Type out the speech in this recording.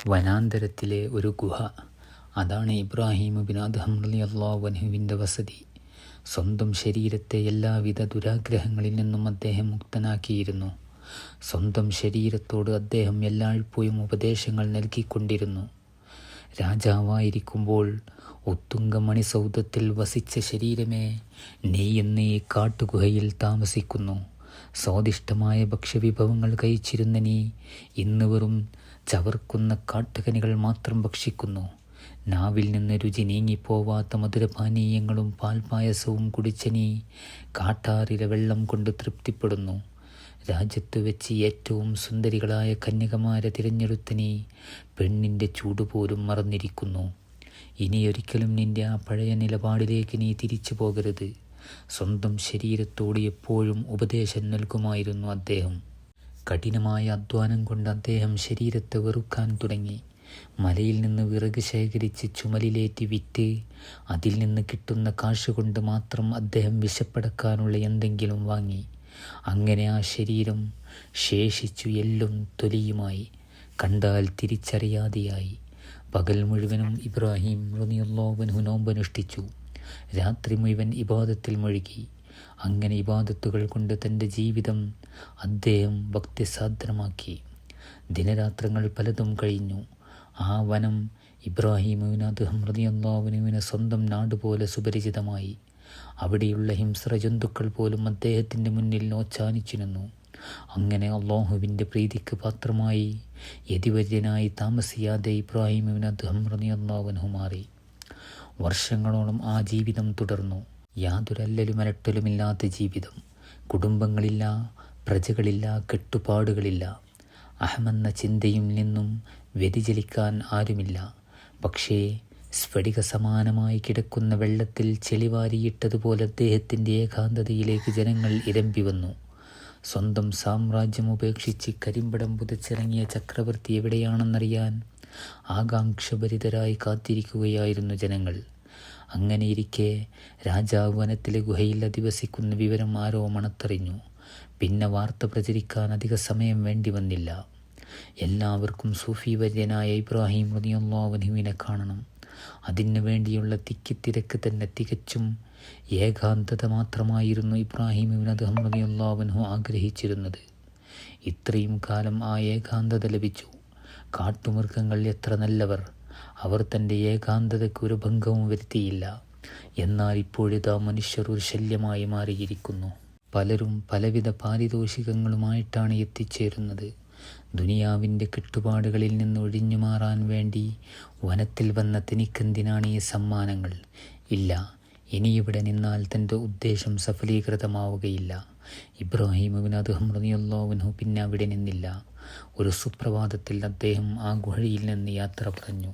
വനാന്തരത്തിലെ ഒരു ഗുഹ, അതാണ് ഇബ്രാഹിം ബിൻ അദ്ഹം റളിയല്ലാഹു അൻഹുവിൻ്റെ വസതി. സ്വന്തം ശരീരത്തെ എല്ലാവിധ ദുരാഗ്രഹങ്ങളിൽ നിന്നും അദ്ദേഹം മുക്തനാക്കിയിരുന്നു. സ്വന്തം ശരീരത്തോട് അദ്ദേഹം എല്ലായ്പ്പോഴും ഉപദേശങ്ങൾ നൽകിക്കൊണ്ടിരുന്നു. രാജാവായിരിക്കുമ്പോൾ ഉത്തുംഗമണിസൗധത്തിൽ വസിച്ച ശരീരമേ, നീ ഇന്ന് ഈ കാട്ടുഗുഹയിൽ താമസിക്കുന്നു. സ്വാദിഷ്ടമായ ഭക്ഷ്യവിഭവങ്ങൾ കഴിച്ചിരുന്ന നീ ഇന്ന് വെറും ചവർക്കുന്ന കാട്ടുകനികൾ മാത്രം ഭക്ഷിക്കുന്നു. നാവിൽ നിന്ന് രുചി നീങ്ങിപ്പോവാത്ത മധുരപാനീയങ്ങളും പാൽപായസവും കുടിച്ച നീ കാട്ടാറിലെ വെള്ളം കൊണ്ട് തൃപ്തിപ്പെടുന്നു. രാജ്യത്ത് വെച്ച് ഏറ്റവും സുന്ദരികളായ കന്യകമാരെ തിരഞ്ഞെടുത്ത നീ പെണ്ണിൻ്റെ ചൂടുപോലും മറന്നിരിക്കുന്നു. ഇനിയൊരിക്കലും നിന്റെ ആ പഴയ നിലപാടിലേക്ക് നീ തിരിച്ചു പോകരുത്. സ്വന്തം ശരീരത്തോട് എപ്പോഴും ഉപദേശം നൽകുമായിരുന്നു അദ്ദേഹം. കഠിനമായ അധ്വാനം കൊണ്ട് അദ്ദേഹം ശരീരത്തെ വെറുക്കാൻ തുടങ്ങി. മലയിൽ നിന്ന് വിറക് ശേഖരിച്ച് ചുമലിലേറ്റി വിറ്റ് അതിൽ നിന്ന് കിട്ടുന്ന കാശ് കൊണ്ട് മാത്രം അദ്ദേഹം വിശപ്പടക്കാനുള്ള എന്തെങ്കിലും വാങ്ങി. അങ്ങനെ ആ ശരീരം ശേഷിച്ചു എല്ലും തൊലിയുമായി, കണ്ടാൽ തിരിച്ചറിയാതെയായി. പകൽ മുഴുവനും ഇബ്രാഹിം റളിയല്ലാഹു അൻഹു നോമ്പനുഷ്ഠിച്ചു. രാത്രി മുഴുവൻ ഇബാദത്തിൽ മുഴുകി. അങ്ങനെ ഇബാദത്തുകൾ കൊണ്ട് തൻ്റെ ജീവിതം അദ്ദേഹം ഭക്തിസാധ്യമാക്കി. ദിനരാത്രങ്ങൾ പലതും കഴിഞ്ഞു. ആ വനം ഇബ്രാഹിം ബിൻ അദ്ഹം റളിയല്ലാഹു അൻഹുവിന് സ്വന്തം നാടുപോലെ സുപരിചിതമായി. അവിടെയുള്ള ഹിംസ്ര ജന്തുക്കൾ പോലും അദ്ദേഹത്തിൻ്റെ മുന്നിൽ നോച്ചാനിച്ചു നിന്നു. അങ്ങനെ അള്ളാഹുവിൻ്റെ പ്രീതിക്ക് പാത്രമായി യതിവര്യനായി താമസിയാതെ ഇബ്രാഹിം ബിൻ അദ്ഹം റളിയല്ലാഹു അൻഹു മാറി. വർഷങ്ങളോളം ആ ജീവിതം തുടർന്നു. യാതൊരല്ലലും അലട്ടലുമില്ലാത്ത ജീവിതം. കുടുംബങ്ങളില്ല, പ്രജകളില്ല, കെട്ടുപാടുകളില്ല. അഹമെന്ന ചിന്തയിൽ നിന്നും വ്യതിചലിക്കാൻ ആരുമില്ല. പക്ഷേ സ്ഫടിക സമാനമായി കിടക്കുന്ന വെള്ളത്തിൽ ചെളിവാരിയിട്ടതുപോലെ അദ്ദേഹത്തിൻ്റെ ഏകാന്തതയിലേക്ക് ജനങ്ങൾ ഇരമ്പി വന്നു. സ്വന്തം സാമ്രാജ്യം ഉപേക്ഷിച്ച് കരിമ്പടം പുതച്ചിറങ്ങിയ ചക്രവർത്തി എവിടെയാണെന്നറിയാൻ ആകാംക്ഷഭരിതരായി കാത്തിരിക്കുകയായിരുന്നു ജനങ്ങൾ. അങ്ങനെയിരിക്കെ രാജാവ് വനത്തിലെ ഗുഹയിൽ അധിവസിക്കുന്ന വിവരം ആരോ മണത്തറിഞ്ഞു. പിന്നെ വാർത്ത പ്രചരിക്കാൻ അധിക സമയം വേണ്ടി വന്നില്ല. എല്ലാവർക്കും സൂഫി വര്യനായ ഇബ്രാഹിം റളിയല്ലാഹു അൻഹുവിനെ കാണണം. അതിനു വേണ്ടിയുള്ള തിക്കിത്തിരക്ക് തന്നെ തികച്ചും ഏകാന്തത മാത്രമായിരുന്നു ഇബ്രാഹിം ബിൻ അദ്ഹം റളിയല്ലാഹു അൻഹു ആഗ്രഹിച്ചിരുന്നത്. ഇത്രയും കാലം ആ ഏകാന്തത ലഭിച്ചു. കാട്ടുമൃഗങ്ങൾ എത്ര നല്ലവർ! അവർ തൻ്റെ ഏകാന്തതയ്ക്ക് ഒരു ഭംഗവും വരുത്തിയില്ല. എന്നാൽ ഇപ്പോഴിതാ മനുഷ്യർ ഒരു ശല്യമായി മാറിയിരിക്കുന്നു. പലരും പലവിധ പാരിതോഷികങ്ങളുമായിട്ടാണ് എത്തിച്ചേരുന്നത്. ദുനിയാവിൻ്റെ കെട്ടുപാടുകളിൽ നിന്ന് ഒഴിഞ്ഞു മാറാൻ വേണ്ടി വനത്തിൽ വന്ന തനിക്കെന്തിനാണ് ഈ സമ്മാനങ്ങൾ? ഇല്ല, ഇനിയിവിടെ നിന്നാൽ തൻ്റെ ഉദ്ദേശം സഫലീകൃതമാവുകയില്ല. ഇബ്രാഹിം ബിൻ അദ്ഹം റളിയല്ലാഹു അൻഹു പിന്നെ അവിടെ നിന്നില്ല. ഒരു സുപ്രഭാതത്തിൽ അദ്ദേഹം ആ ഗുഹയിൽ നിന്ന് യാത്ര പറഞ്ഞു.